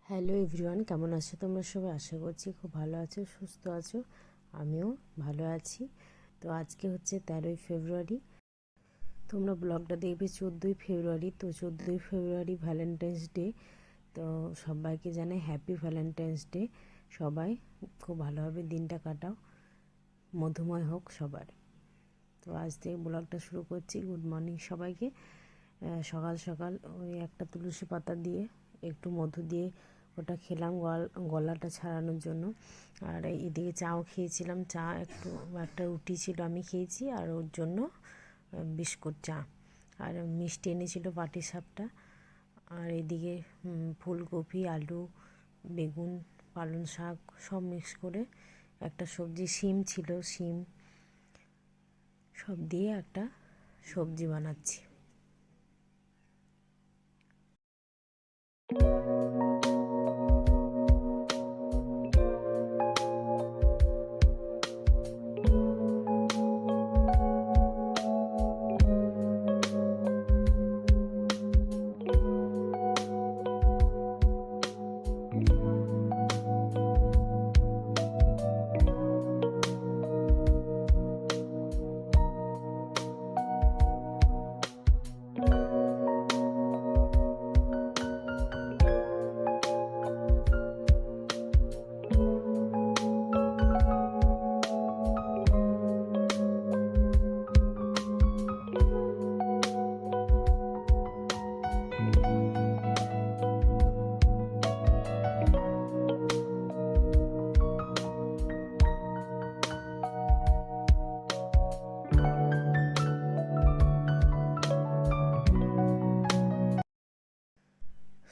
Hello everyone, কেমন আছো তোমরা সবাই? আশা করছি খুব ভালো আছো, সুস্থ আছো। আমিও ভালো আছি। তো আজকে হচ্ছে 13ই ফেব্রুয়ারি। তোমরা ব্লগটা দেখবে 14ই ফেব্রুয়ারি। তো 14ই ফেব্রুয়ারি ভ্যালেন্টাইন্স ডে। তো সবাইকে জানাই হ্যাপি ভ্যালেন্টাইন্স ডে। সবাই খুব ভালোভাবে দিনটা কাটাও, মধুময় হোক সবার। তো আজ থেকে ব্লগটা শুরু করছি। গুড মর্নিং সবাইকে। সকাল সকাল ওই একটা তুলসী পাতা দিয়ে একটু মধু দিয়ে ওটা খেলাম গলাটা ছাড়ানোর জন্য। আর এদিকে চাও খেয়েছিলাম। একটা রুটি ছিল, আমি খেয়েছি। আর ওর জন্য বিস্কুট, চা আর মিষ্টি এনেছিল পাটিসাপটা। আর এদিকে ফুলকপি, আলু, বেগুন, পালং শাক সব মিক্স করে একটা সবজি, শিম ছিল, শিম সব দিয়ে একটা সবজি বানাচ্ছি।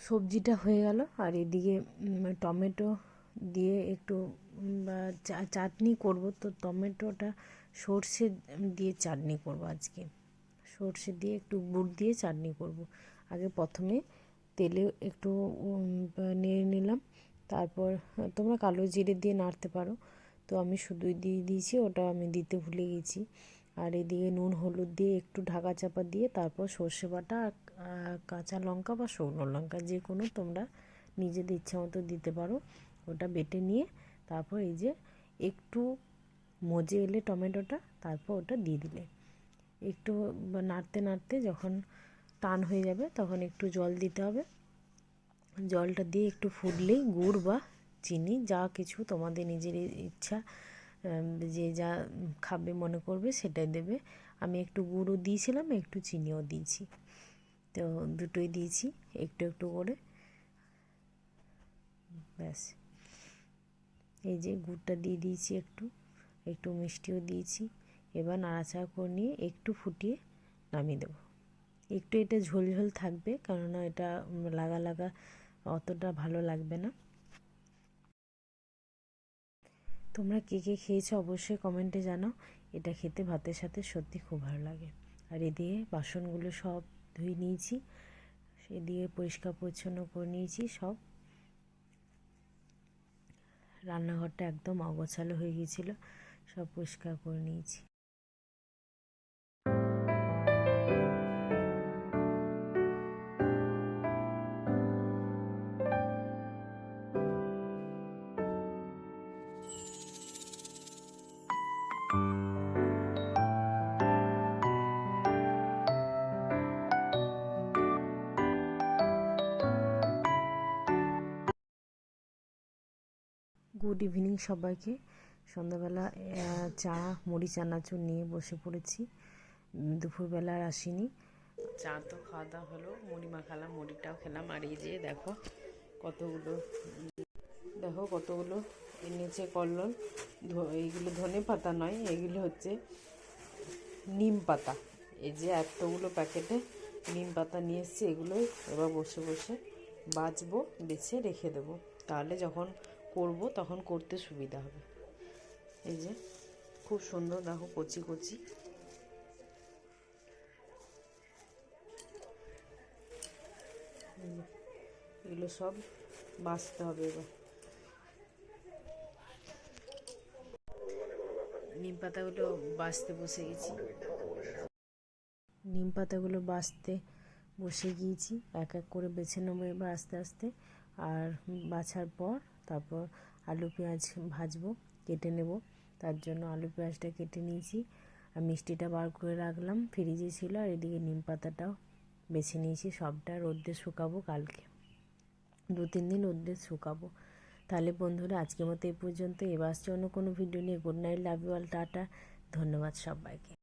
সবজিটা হয়ে গেল। আর এদিকে টমেটো দিয়ে একটু চাটনি করব। তো টমেটোটা সর্ষে দিয়ে চাটনি করব আজকে। সর্ষে দিয়ে একটু গুড় দিয়ে চাটনি করব। আগে প্রথমে তেলে একটু নেড়ে নিলাম। তারপর তোমরা কালো জিরে দিয়ে নাড়তে পারো। তো আমি শুধুই দিয়ে দিয়েছি, ওটা আমি দিতে ভুলে গেছি। আর এদিকে নুন হলুদ দিয়ে একটু ঢাকা চাপা দিয়ে তারপর সর্ষে বাটা আর কাঁচা লঙ্কা বা শুকনো লঙ্কা যে কোনো তোমরা নিজেদের ইচ্ছা মতো দিতে পারো। ওটা বেটে নিয়ে তারপর এই যে একটু মজে এলে টমেটোটা, তারপর ওটা দিয়ে দিলে একটু নাড়তে নাড়তে যখন টান হয়ে যাবে তখন একটু জল দিতে হবে। জলটা দিয়ে একটু ফুটলেই গুড় বা চিনি যা কিছু তোমাদের নিজের ইচ্ছা, যে যা খাবে মনে করবে সেটাই দেবে। আমি একটু গুঁড়ো দিয়েছিলাম, একটু চিনিও দিয়েছি। তো দুটোই দিয়েছি একটু একটু করে। ব্যাস, এই যে গুড়টা দিয়ে দিয়েছি, একটু একটু মিষ্টিও দিয়েছি। এবার নাড়াচাড়া করে নিয়ে একটু ফুটিয়ে নামিয়ে দেবো। একটু এটা ঝোল ঝোল থাকবে, কেননা এটা লাগা লাগা অতটা ভালো লাগবে না। তোমরা কে কে খেয়েছো অবশ্যই কমেন্টে জানাও। এটা খেতে ভাতের সাথে সত্যি খুব ভালো লাগে। আর এদিকে বাসনগুলো সব ধুয়ে নিয়েছি, সেদিকে পরিষ্কার পরিচ্ছন্ন করে নিয়েছি সব। রান্নাঘরটা একদম অগোছালো হয়ে গিয়েছিলো, সব পরিষ্কার করে নিয়েছি। গুড ইভিনিং সবাইকে। সন্ধ্যাবেলা চা, মুড়ি, চানাচুর নিয়ে বসে পড়েছি। দুপুরবেলা আর আসিনি। চা তো খাওয়া দাওয়া হলো, মুড়ি মাখালাম, মুড়িটাও খেলাম। আর এই যে কতগুলো কতগুলো এনেছে কল্লোল। এইগুলো ধনে পাতা নয়, এগুলো হচ্ছে নিম পাতা। এই যে এতগুলো প্যাকেটে নিম পাতা নিয়ে এসেছি। এগুলোই এবার বসে বসে বাছবো, বেছে রেখে দেবো, তাহলে যখন করব তখন করতে সুবিধা হবে। এই যে খুব সুন্দর, দেখো কচি কচি। এগুলো সব বাছতে হবে। এবার নিম পাতাগুলো বাছতে বসে গেছি। নিম পাতাগুলো বাছতে বসে গিয়েছি, এক এক করে বেছে নেবো এবার আস্তে আস্তে। আর বাছার পর তারপর আলু পেঁয়াজ ভাজবো, কেটে নেব। তার জন্য আলু পেঁয়াজটা কেটে নিয়েছি আর মিষ্টিটা বার করে রাখলাম, ফ্রিজে ছিল। আর এদিকে নিম পাতাটাও বেছে নিয়েছি, সবটা রোদ্রে শুকাবো কালকে, 2-3 দিন রোদ্রে শুকাবো। তাহলে বন্ধুরা আজকের মতো এই পর্যন্ত। এবার আসছে অন্য কোনো ভিডিও নিয়ে। Good night, love you all, tata, ধন্যবাদ সবাইকে।